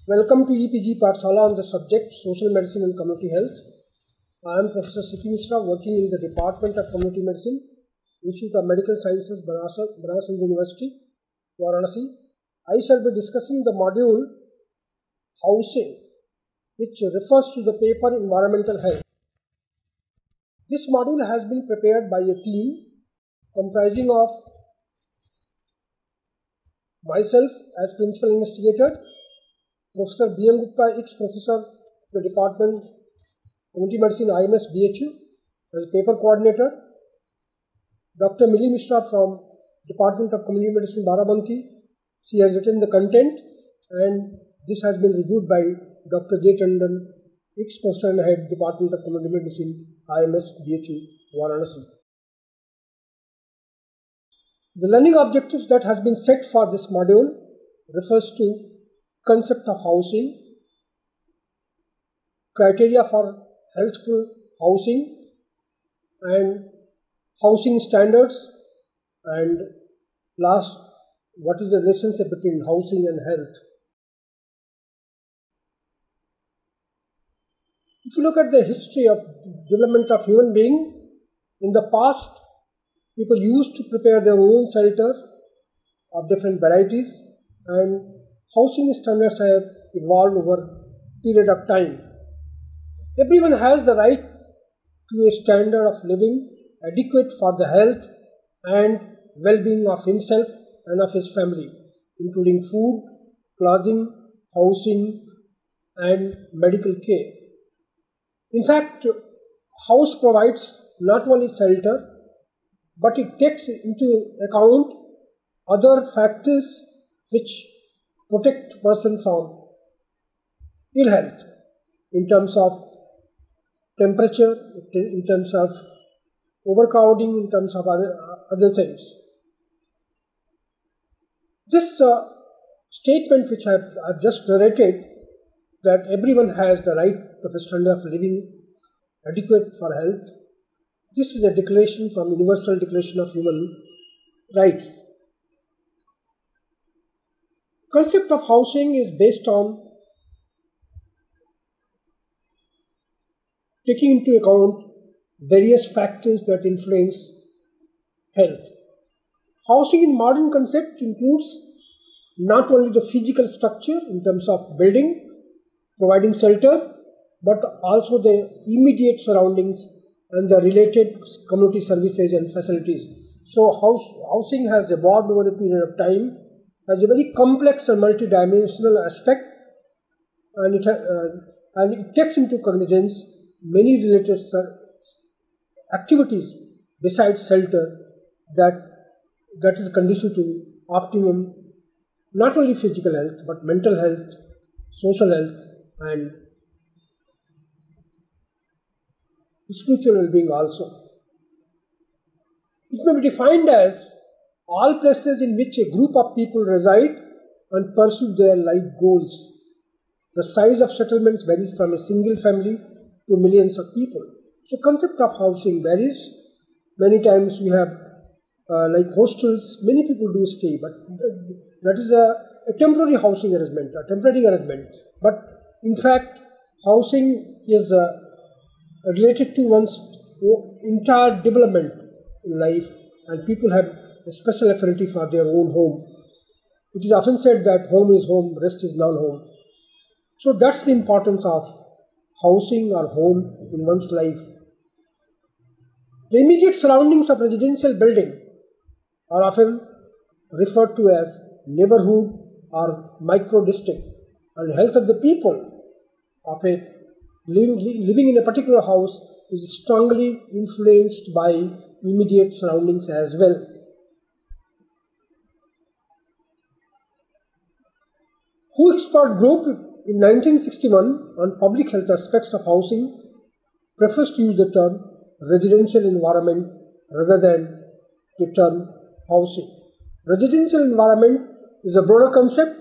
Welcome to EPG Pathshala on the subject Social Medicine and Community Health. I am Professor Vidya-mitra working in the Department of Community Medicine, Institute of Medical Sciences, Banaras University, Varanasi. I shall be discussing the module Housing, which refers to the paper Environmental Health. This module has been prepared by a team comprising of myself as Principal Investigator, Professor B.M. Gupta, ex-professor the Department Community Medicine IMS BHU as paper coordinator, Dr. Vidya-mitra from Department of Community Medicine Barabanki. She has written the content and this has been reviewed by Dr. J. Tandon, ex-professor and head Department of Community Medicine IMS BHU Varanasi. The learning objectives that has been set for this module refers to concept of housing, criteria for healthful housing and housing standards, and last, what is the relationship between housing and health. If you look at the history of development of human being, in the past, people used to prepare their own shelter of different varieties, and housing standards have evolved over a period of time. Everyone has the right to a standard of living adequate for the health and well-being of himself and of his family, including food, clothing, housing, and medical care. In fact, house provides not only shelter, but it takes into account other factors which protect person from ill health in terms of temperature, in terms of overcrowding, in terms of other things. This statement which I've just narrated, that everyone has the right of a standard of living adequate for health, this is a declaration from Universal Declaration of Human Rights. Concept of housing is based on taking into account various factors that influence health. Housing in modern concept includes not only the physical structure in terms of building, providing shelter, but also the immediate surroundings and the related community services and facilities. So housing has evolved over a period of time as a very complex and multidimensional aspect, and it takes into cognizance many related activities besides shelter that is conducive to optimum not only physical health but mental health, social health, and spiritual well-being also. It may be defined as all places in which a group of people reside and pursue their life goals. The size of settlements varies from a single family to millions of people. So concept of housing varies. Many times we have like hostels, many people do stay, but that is a temporary housing arrangement, a temporary arrangement. But in fact, housing is related to one's entire development in life, and people have a special affinity for their own home. It is often said that home is home, rest is non-home. So that's the importance of housing or home in one's life. The immediate surroundings of residential building are often referred to as neighborhood or micro-district, and health of the people of a living in a particular house is strongly influenced by immediate surroundings as well. WHO expert group in 1961 on public health aspects of housing prefers to use the term residential environment rather than the term housing. Residential environment is a broader concept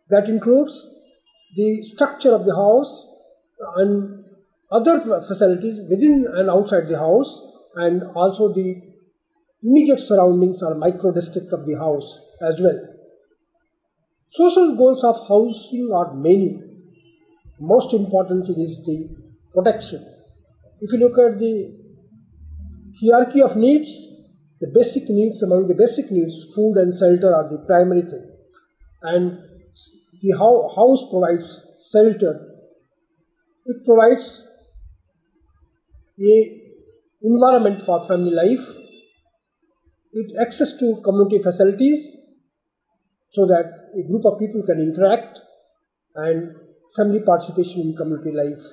that includes the structure of the house and other facilities within and outside the house, and also the immediate surroundings or micro-district of the house as well. Social goals of housing are many. most important thing is the protection. If you look at the hierarchy of needs, the basic needs, among the basic needs, food and shelter are the primary thing. And the house provides shelter. It provides a environment for family life, it access to community facilities so that a group of people can interact, and family participation in community life.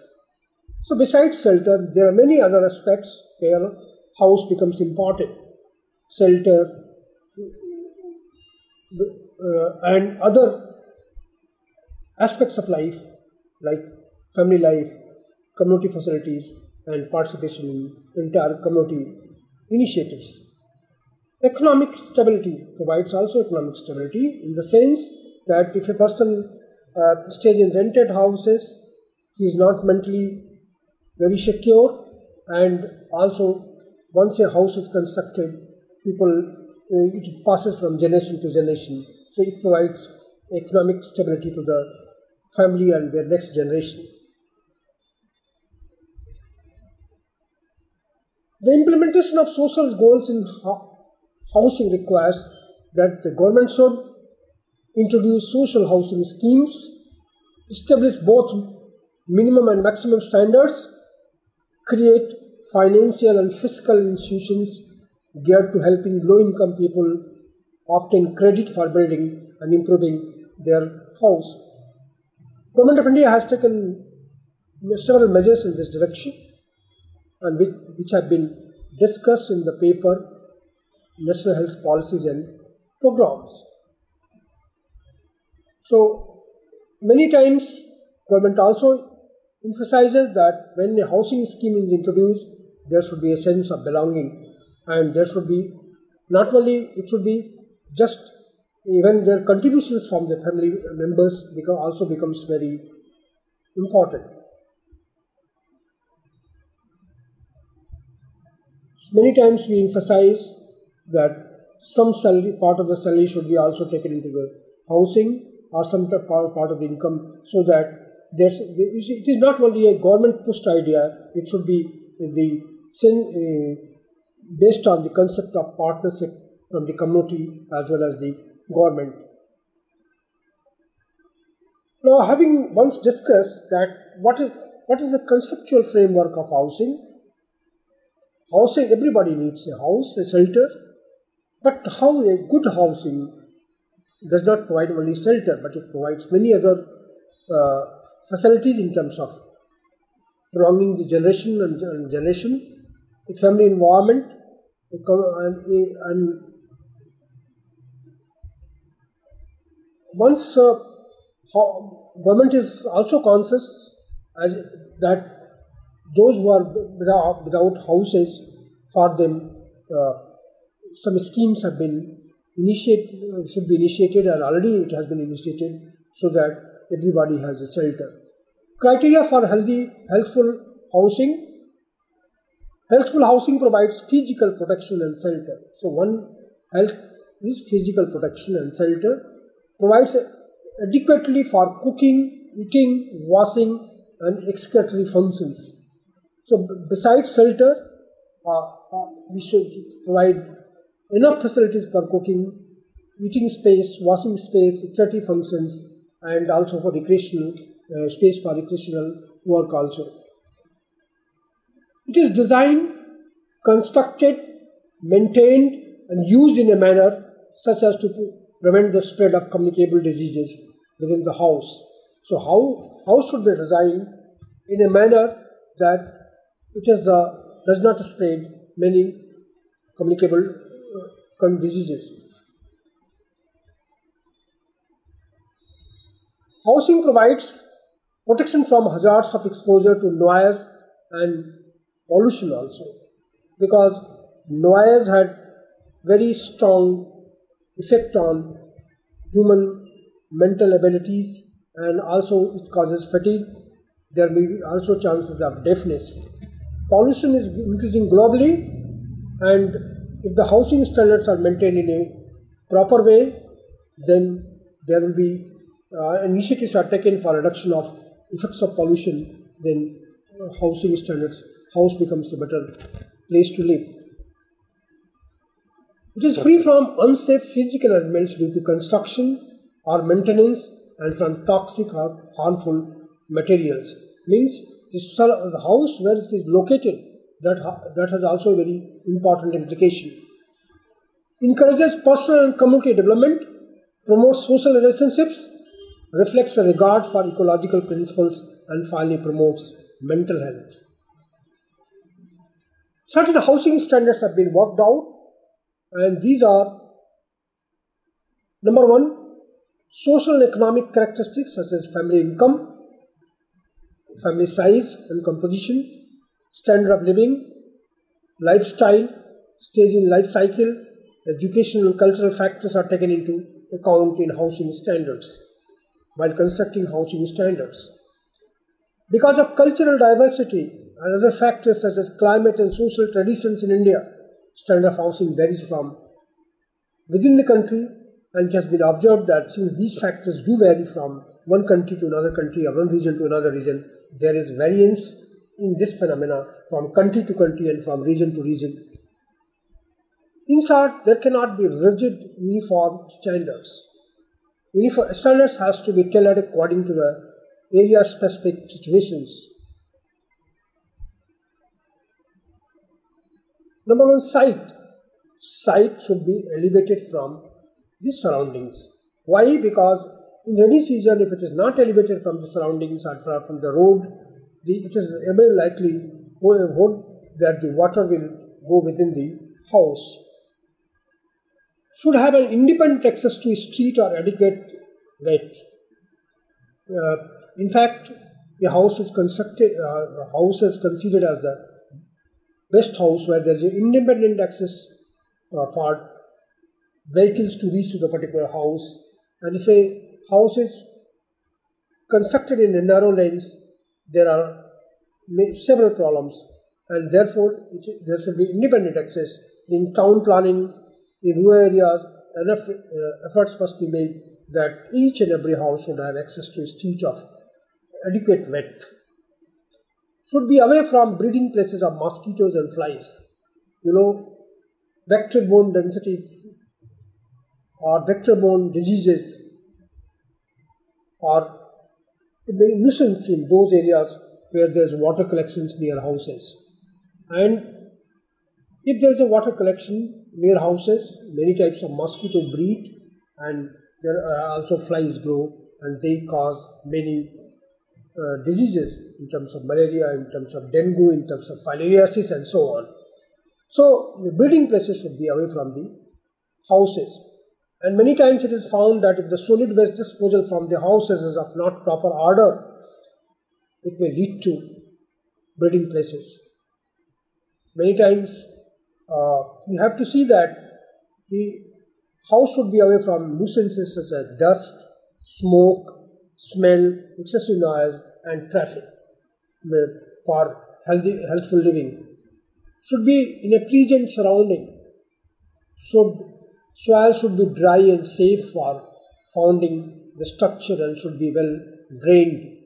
So besides shelter, there are many other aspects where house becomes important. Shelter and other aspects of life like family life, community facilities, and participation in entire community initiatives. Economic stability provides also economic stability in the sense that if a person stays in rented houses, he is not mentally very secure, and also once a house is constructed, it passes from generation to generation. So it provides economic stability to the family and their next generation. The implementation of social goals in housing requires that the government should introduce social housing schemes, establish both minimum and maximum standards, create financial and fiscal institutions geared to helping low-income people obtain credit for building and improving their house. Government of India has taken several measures in this direction, and which have been discussed in the paper National Health Policies and Programs. So many times government also emphasizes that when a housing scheme is introduced, there should be a sense of belonging, and there should be not only, it should be just even their contributions from the family members also becomes very important. Many times we emphasize that some salary, part of the salary should be also taken into the housing, or some part of the income, so that it is not only a government pushed idea, it should be based on the concept of partnership from the community as well as the government. Now, having once discussed that what is the conceptual framework of housing, everybody needs a house, a shelter, but how a good housing does not provide only shelter, but it provides many other facilities in terms of prolonging the generation and generation, the family environment, and once government is also conscious as that those who are without houses, for them some schemes have been should be initiated, and already it has been initiated, so that everybody has a shelter. Criteria for healthful housing. Healthful housing provides physical protection and shelter. So one health is physical protection and shelter, provides adequately for cooking, eating, washing, and excretory functions. So besides shelter, we should provide enough facilities for cooking, eating space, washing space, excretory functions, and also for recreational space for recreational work also. It is designed, constructed, maintained, and used in a manner such as to prevent the spread of communicable diseases within the house. So how should be designed in a manner that it does not spread many communicable diseases. Housing provides protection from hazards of exposure to noise and pollution also, because noise had very strong effect on human mental abilities, and also it causes fatigue. There may be also chances of deafness. Pollution is increasing globally, and if the housing standards are maintained in a proper way, then there will be initiatives are taken for reduction of effects of pollution, then housing standards, house becomes a better place to live. It is free from unsafe physical elements due to construction or maintenance and from toxic or harmful materials. Means the house where it is located, that has also a very important implication. Encourages personal and community development, promotes social relationships, reflects a regard for ecological principles, and finally promotes mental health. Certain housing standards have been worked out, and these are: number one, social and economic characteristics such as family income, family size and composition, standard of living, lifestyle, stage in life cycle, educational and cultural factors are taken into account in housing standards while constructing housing standards. Because of cultural diversity and other factors such as climate and social traditions in India, standard of housing varies from within the country, and it has been observed that since these factors do vary from one country to another country or one region to another region, there is variance in this phenomena from country to country and from region to region. In short, there cannot be rigid uniform standards. Uniform standards has to be tailored according to the area-specific situations. Number one, site. Site should be elevated from the surroundings. Why? Because in rainy season, if it is not elevated from the surroundings or from the road, it is very likely that the water will go within the house. Should have an independent access to a street or adequate width. In fact, a house is considered as the best house where there is an independent access for vehicles to reach to the particular house. And if a house is constructed in narrow lanes, there are several problems, and therefore there should be independent access. In town planning, in rural areas, enough efforts must be made that each and every house should have access to a street of adequate width. Should be away from breeding places of mosquitoes and flies. Vector-borne densities or vector-borne diseases or a nuisance in those areas where there is water collections near houses. And if there is a water collection near houses, many types of mosquito breed, and there are also flies grow, and they cause many diseases in terms of malaria, in terms of dengue, in terms of filariasis, and so on. So the breeding places should be away from the houses. And many times it is found that if the solid waste disposal from the houses is of not proper order, it may lead to breeding places. Many times we have to see that the house should be away from nuisances such as dust, smoke, smell, excessive noise, and traffic for healthful living. Should be in a pleasant surrounding. Soil should be dry and safe for founding the structure and should be well drained.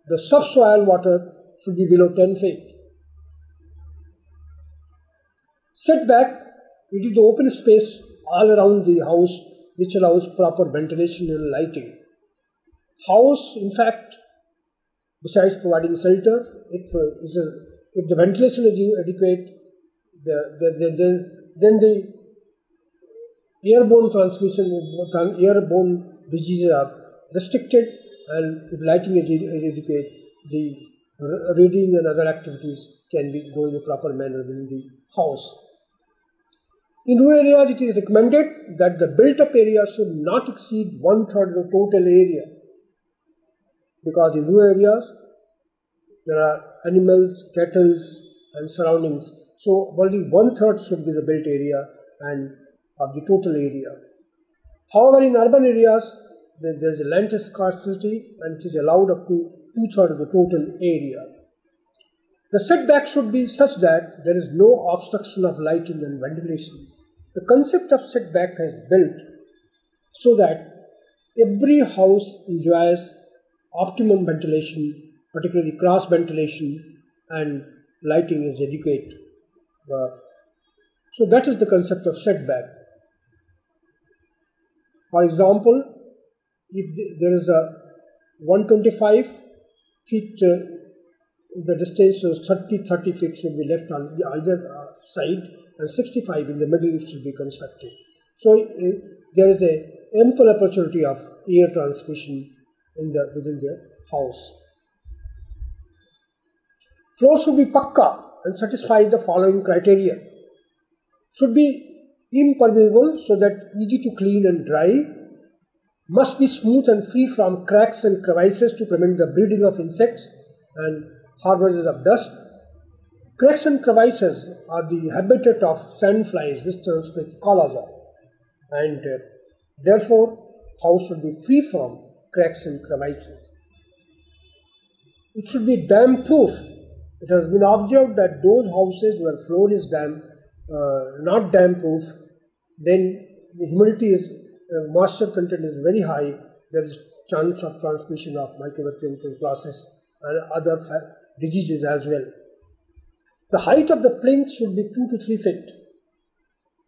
The subsoil water should be below 10 feet. Setback, it is the open space all around the house which allows proper ventilation and lighting. House, in fact, besides providing shelter, if the ventilation is adequate, then the airborne transmission, airborne diseases are restricted, and if lighting is adequate, the reading and other activities can be go in a proper manner within the house. In rural areas, it is recommended that the built-up area should not exceed 1/3 of the total area, because in rural areas there are animals, cattle, and surroundings. So only 1/3 should be the built area and of the total area. However, in urban areas, there is a land scarcity and it is allowed up to 2/3 of the total area. The setback should be such that there is no obstruction of lighting and ventilation. The concept of setback is built so that every house enjoys optimum ventilation, particularly cross ventilation, and lighting is adequate. So that is the concept of setback. For example, if there is a 125 feet, the distance is 30 feet should be left on either side, and 65 in the middle it should be constructed. So there is a ample opportunity of air transmission within the house. Floor should be pakka and satisfy the following criteria. Should be impermeable so that easy to clean and dry. Must be smooth and free from cracks and crevices to prevent the breeding of insects and harbors of dust. Cracks and crevices are the habitat of sandflies which transmit cholera, and therefore house should be free from cracks and crevices. It should be damp proof. It has been observed that those houses where floor is not damp proof, then the humidity is, moisture content is very high, there is chance of transmission of microbial tuberculosis and other diseases as well. The height of the plinth should be 2 to 3 feet,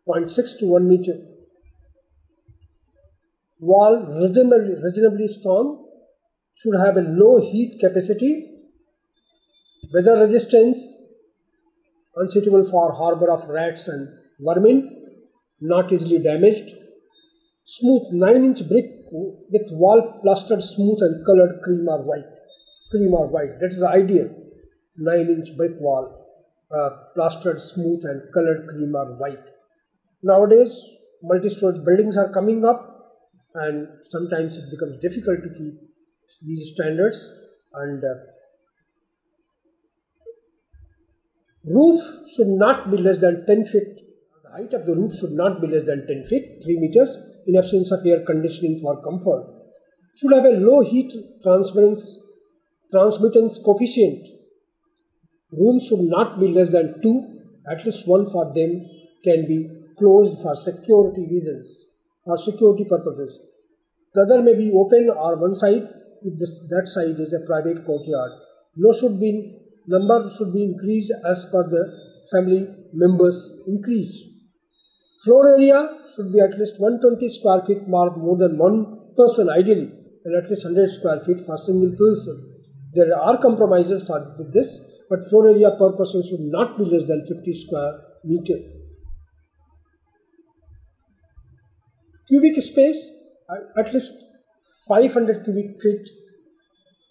0.6 to 1 meter. Wall reasonably strong, should have a low heat capacity, weather resistance, unsuitable for harbor of rats and vermin, not easily damaged. Smooth 9-inch brick with wall plastered smooth and colored cream or white. That is the ideal 9-inch brick wall, plastered smooth and colored cream or white. Nowadays, multi-story buildings are coming up, and sometimes it becomes difficult to keep these standards. And roof should not be less than 10 feet. The height of the roof should not be less than 10 feet, 3 meters, in absence of air conditioning for comfort. Should have a low heat transmittance coefficient. Rooms should not be less than 2, at least one for them can be closed for security reasons, for security purposes. The other may be open or one side if that side is a private courtyard. Number should be increased as per the family members increase. Floor area should be at least 120 square feet more than one person ideally, and at least 100 square feet for single person. There are compromises with this, but floor area per person should not be less than 50 square meter. Cubic space, at least 500 cubic feet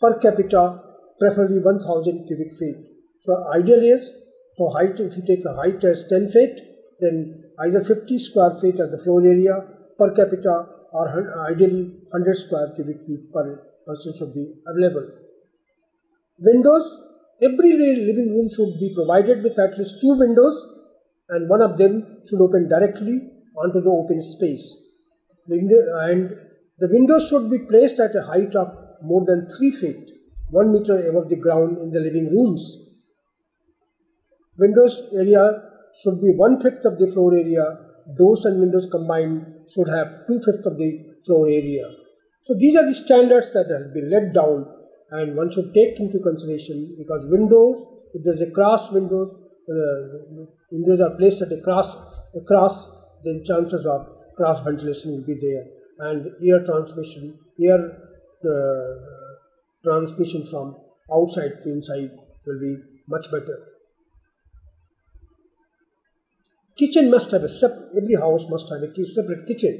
per capita, preferably 1000 cubic feet. So ideal is, for height, if you take a height as 10 feet, then either 50 square feet as the floor area per capita, or ideally 100 square cubic feet per person should be available. Windows, every living room should be provided with at least 2 windows, and one of them should open directly onto the open space. And the windows should be placed at a height of more than 3 feet, 1 meter above the ground in the living rooms. Windows area should be 1/5 of the floor area. Doors and windows combined should have 2/5 of the floor area. So these are the standards that have been laid down, and one should take into consideration, because windows, if there is a cross window, windows are placed at a cross, then chances of cross ventilation will be there, and air transmission from outside to inside will be much better. Kitchen must have every house must have a separate kitchen.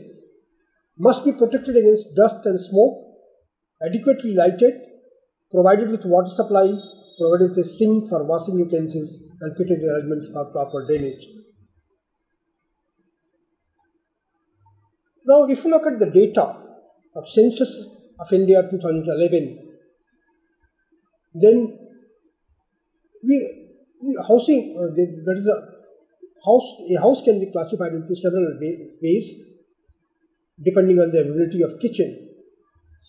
Must be protected against dust and smoke, adequately lighted, provided with water supply, provided with a sink for washing utensils, and fitted arrangements for proper drainage. Now, if you look at the data of Census of India 2011, then a house can be classified into several ways depending on the availability of kitchen.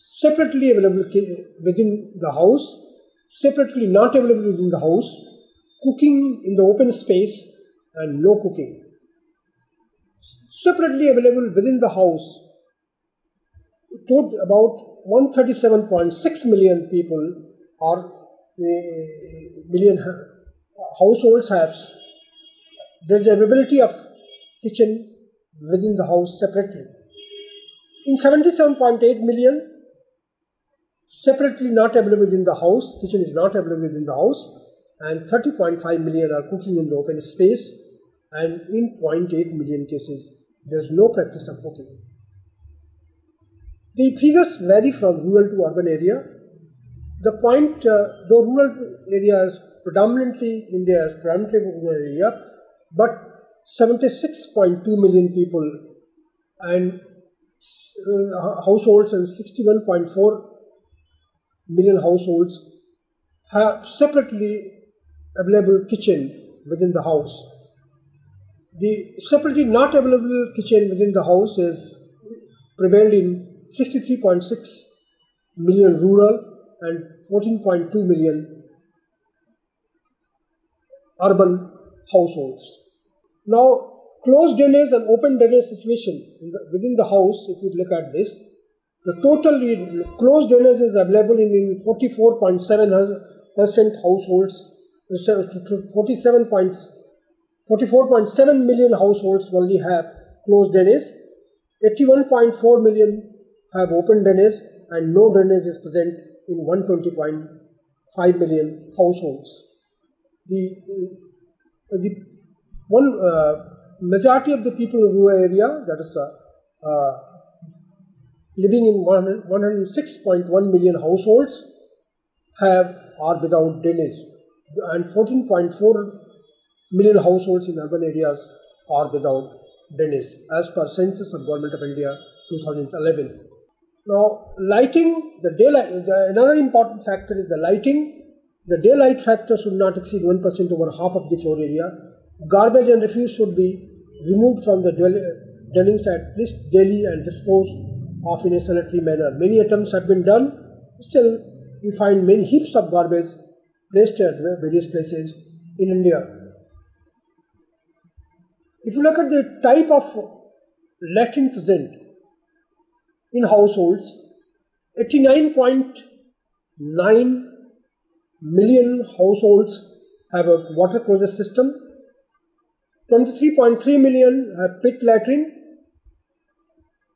Separately available within the house, separately not available within the house, cooking in the open space, and no cooking. Separately available within the house, it talked about 137.6 million people or million households have, there is availability of kitchen within the house separately. In 77.8 million, separately not available within the house, kitchen is not available within the house, and 30.5 million are cooking in the open space, and in 0.8 million cases, there is no practice of cooking. The figures vary from rural to urban area. The point, though rural area is predominantly India is predominantly rural area, but 76.2 million people and households and 61.4 million households have separately available kitchen within the house. The separately not available kitchen within the house is prevailed in 63.6 million rural and 14.2 million urban households. Now, closed drainage and open drainage situation within the house, if you look at this, the total closed drainage is available in 44.7% households, 44.7 million households only have closed drainage, 81.4 million have open drainage, and no drainage is present in 120.5 million households. The majority of the people in rural area, that is living in 106.1 million households, are without drainage, and 14.4 million households in urban areas are without drainage, as per Census of Government of India 2011. Now, lighting, another important factor is the lighting. The daylight factor should not exceed 1% over half of the floor area. Garbage and refuse should be removed from the dwellings at least daily and disposed of in a sanitary manner. Many attempts have been done. Still, we find many heaps of garbage placed at various places in India. If you look at the type of latrine present in households, 89.9 million households have a water closet system, 23.3 million have pit latrine,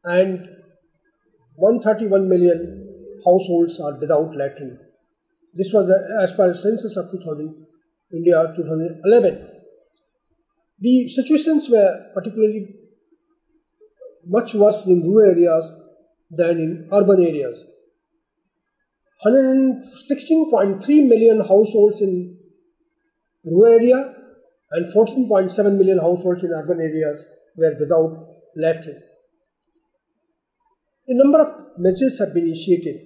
and 131 million households are without latrine. This was as per Census of India 2011. The situations were particularly much worse in rural areas than in urban areas. 116.3 million households in rural area and 14.7 million households in urban areas were without latrine. A number of measures have been initiated,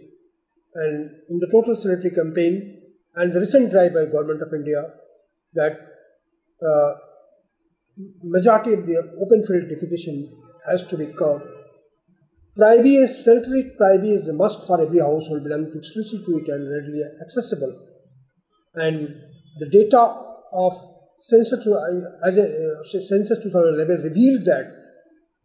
and in the total sanitary campaign and the recent drive by Government of India, that majority of the open field defecation has to be curbed. Sanitary privacy is a must for every household belonging exclusively to it and readily accessible. And the data of Census 2011 revealed that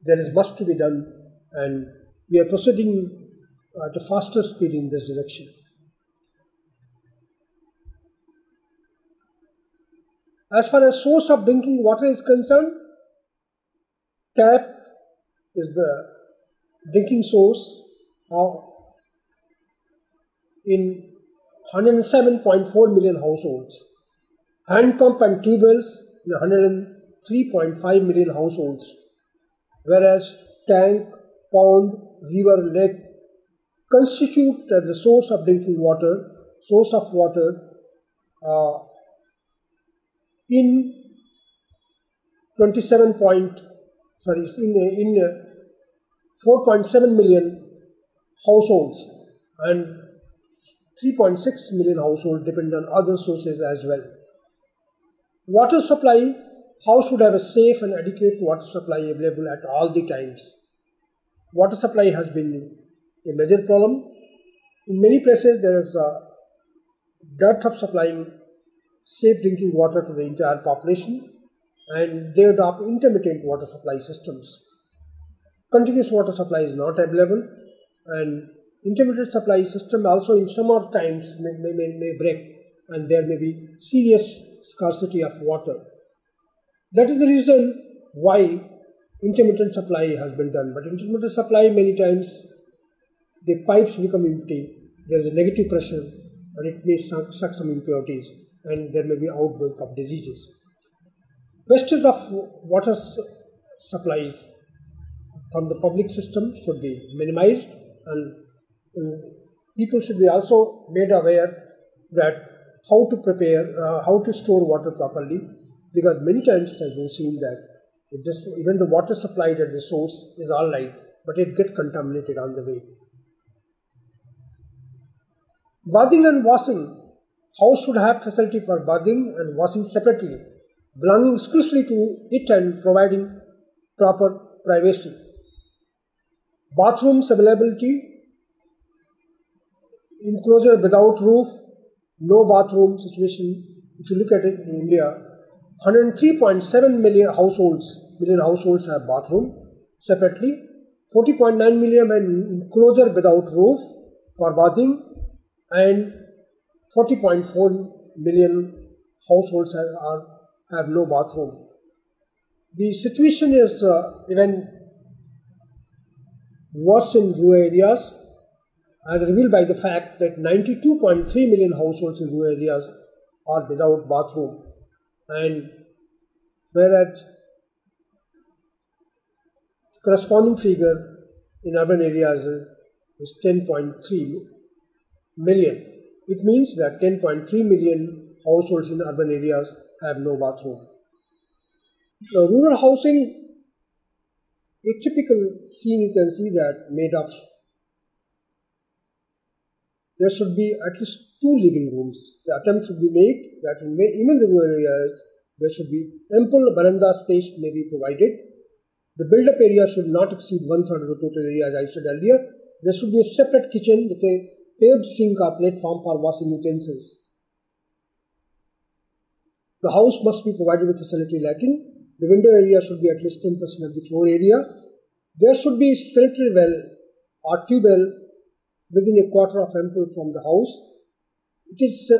there is much to be done, and we are proceeding at a faster speed in this direction. As far as source of drinking water is concerned, tap is the drinking source in 107.4 million households. Hand pump and tube wells in 103.5 million households, whereas tank, pond, river, lake constitute the source of drinking water, in 4.7 million households, and 3.6 million households depend on other sources as well. Water supply, house should have a safe and adequate water supply available at all the times. Water supply has been a major problem. In many places there is a dearth of supplying safe drinking water to the entire population, and they adopt intermittent water supply systems. Continuous water supply is not available, and intermittent supply system also in summer times may break, and there may be serious scarcity of water. That is the reason why intermittent supply has been done. But intermittent supply, many times the pipes become empty, there is a negative pressure, and it may suck some impurities, and there may be outbreak of diseases. Wastage of water supplies from the public system should be minimized, and people should be also made aware that how to prepare, how to store water properly, because many times it has been seen that even the water supplied at the source is all right, but it gets contaminated on the way. Bathing and washing. House should have facility for bathing and washing separately, belonging exclusively to it and providing proper privacy. Bathrooms availability. Enclosure without roof. No bathroom situation. If you look at it in India, 103.7 million households have bathroom separately. 40.9 million have enclosure without roof for bathing, and 40.4 million households have no bathroom. The situation is even worse in rural areas, as revealed by the fact that 92.3 million households in rural areas are without bathroom, and whereas corresponding figure in urban areas is 10.3 million. It means that 10.3 million households in urban areas have no bathroom. Now, rural housing, a typical scene you can see that made of, there should be at least 2 living rooms. The attempt should be made that even in the rural areas there should be ample veranda space may be provided. The build-up area should not exceed 1/3 of the total area, as I said earlier. There should be a separate kitchen with a paved sink or platform for washing utensils. The house must be provided with a sanitary lighting. The window area should be at least 10% of the floor area. There should be sanitary well or tube well within a quarter of ample from the house. It is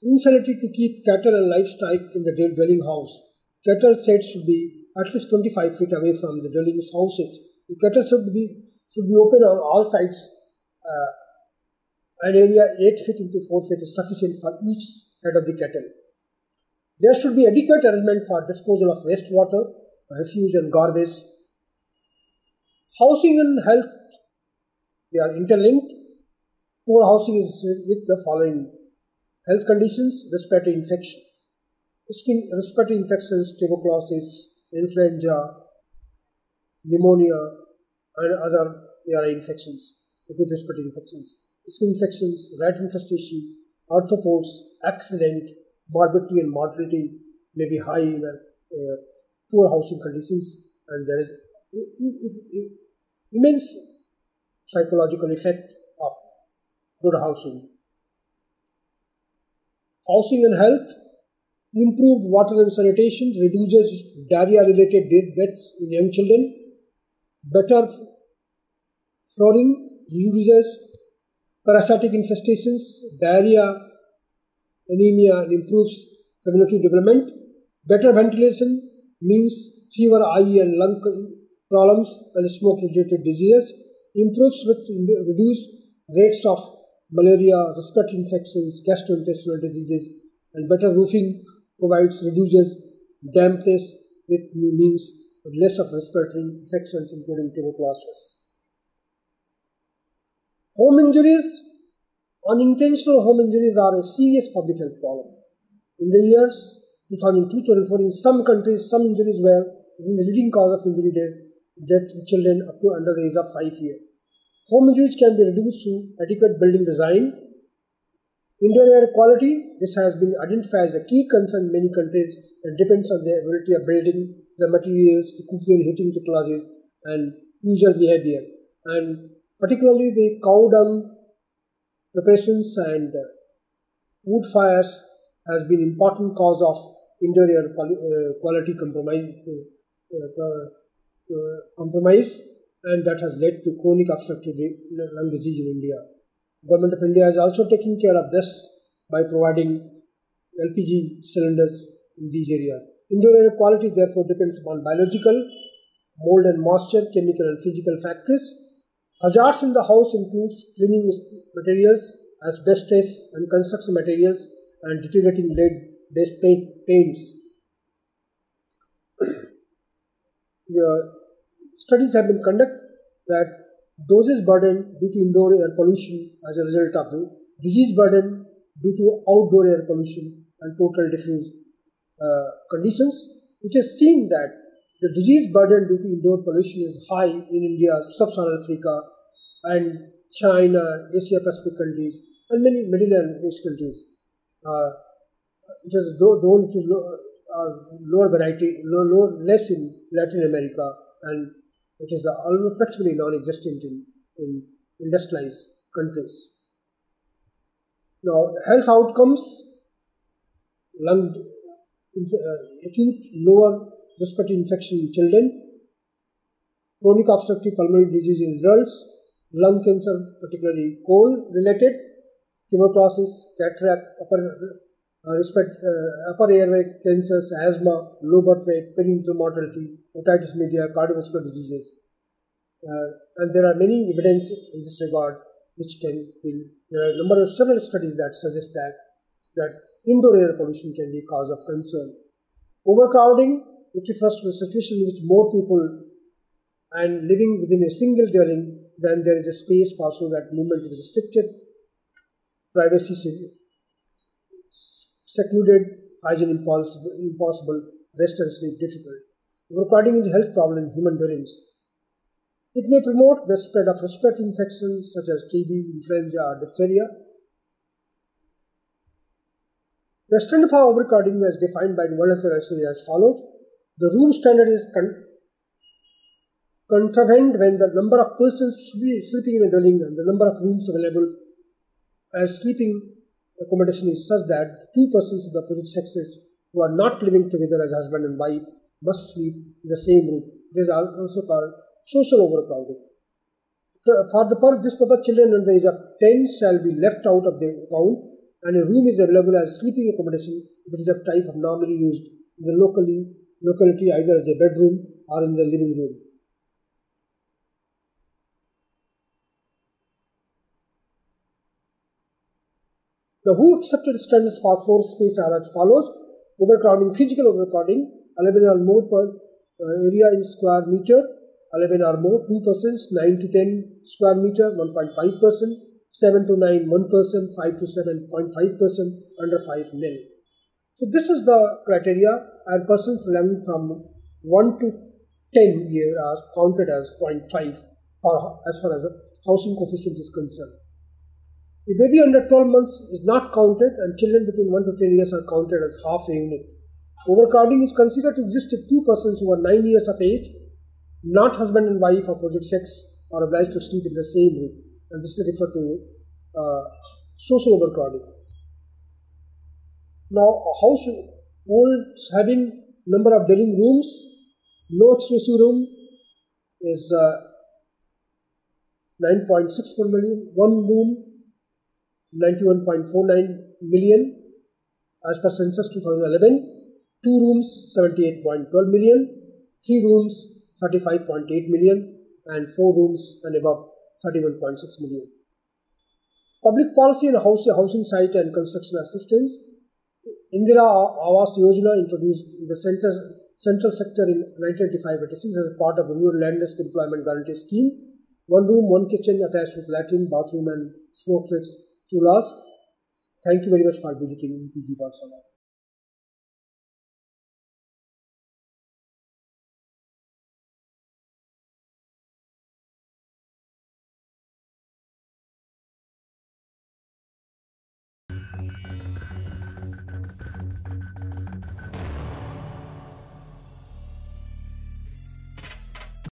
insanity to keep cattle and livestock in the dwelling house. Cattle sheds should be at least 25 feet away from the dwelling houses. The cattle should be open on all sides. An area 8 feet into 4 feet is sufficient for each head of the cattle. There should be adequate arrangement for disposal of wastewater, refuse and garbage. Housing and health, they are interlinked. Poor housing is with the following health conditions: respiratory infection, respiratory infections, tuberculosis, influenza, pneumonia, and other ARI infections, acute respiratory infections, skin infections, rat infestation, arthropods, accident, morbidity and mortality may be high in poor housing conditions, and there is immense psychological effect of good housing. Housing and health. Improved water and sanitation reduces diarrhea-related deaths in young children. Better flooring reduces parasitic infestations, diarrhea, anemia, and improves cognitive development. Better ventilation means fewer eye and lung problems and smoke-related diseases. Improves with reduced rates of malaria, respiratory infections, gastrointestinal diseases, and better roofing reduces dampness, which means less of respiratory infections, including tuberculosis. Home injuries. Unintentional home injuries are a serious public health problem. In the years 2002-2004, in some countries, some injuries were the leading cause of injury death in children up to under the age of 5 years. Home injuries can be reduced through adequate building design. Indoor air quality. This has been identified as a key concern in many countries and depends on the ability of building, the materials, the cooking and heating technologies, and user behavior. And particularly the cow dung preparations and wood fires has been important cause of indoor air quality compromise. and that has led to chronic obstructive lung disease in India. Government of India is also taking care of this by providing LPG cylinders in these areas. Indoor air quality therefore depends upon biological, mold and moisture, chemical and physical factors. Hazards in the house includes cleaning materials, asbestos and construction materials, and deteriorating lead-based paints. Studies have been conducted that doses burden due to indoor air pollution as a result of the disease burden due to outdoor air pollution and total diffuse conditions. It is seen that the disease burden due to indoor pollution is high in India, Sub-Saharan Africa, and China, Asia Pacific countries, and many Middle and East countries. It is though it is lower variety, less in Latin America, and it is almost practically non-existent in industrialized countries. Now, health outcomes: acute lower respiratory infection in children, chronic obstructive pulmonary disease in adults, lung cancer, particularly coal-related, tuberculosis, cataract, upper airway cancers, asthma, low birth weight, perinatal mortality, otitis media, cardiovascular diseases. And there are many evidence in this regard which can be, there are several studies that suggest that indoor air pollution can be a cause of concern. Overcrowding, which refers to a situation in which more people and living within a single dwelling, then there is a space for so that movement is restricted, privacy secluded, hygiene impossible, rest and sleep difficult. Overcrowding is a health problem in human dwellings. It may promote the spread of respiratory infections such as TB, influenza, or diphtheria. The extent of overcrowding is defined by the World Health Organization as follows. The room standard is contravened when the number of persons sleeping in a dwelling and the number of rooms available as sleeping accommodation is such that two persons of the opposite sexes who are not living together as husband and wife must sleep in the same room. It is also called social overcrowding. For this purpose, children under the age of 10 shall be left out of the account, and a room is available as sleeping accommodation if it is of type of normally used in the locality either as a bedroom or in the living room. The WHO accepted standards for floor space are as follows. Overcrowding, physical overcrowding, 11 or more per area in square meter, 11 or more, 2 persons, 9 to 10 square meter, 1.5 person, 7 to 9, 1 person, 5 to 7.5 person, under 5 nil. So this is the criteria, and persons belonging from 1 to 10 years are counted as 0.5 as far as the housing coefficient is concerned. A baby under 12 months is not counted, and children between 1 to 10 years are counted as half a unit. Overcrowding is considered to exist if two persons who are 9 years of age, not husband and wife of opposite sex, are obliged to sleep in the same room, and this is referred to social overcrowding. Now, a household having number of dwelling rooms, no exclusive room is 9.6 per million, one room 91.49 million as per Census 2011, two rooms 78.12 million, three rooms 35.8 million, and four rooms and above 31.6 million. Public policy and housing site and construction assistance. Indira Awas Yojana introduced in the central sector in 1985-86 as a part of the Rural Landless Employment Guarantee Scheme. One room, one kitchen attached with latrine, bathroom and smokeless chulas. Thank you very much for visiting EPG Barcelona.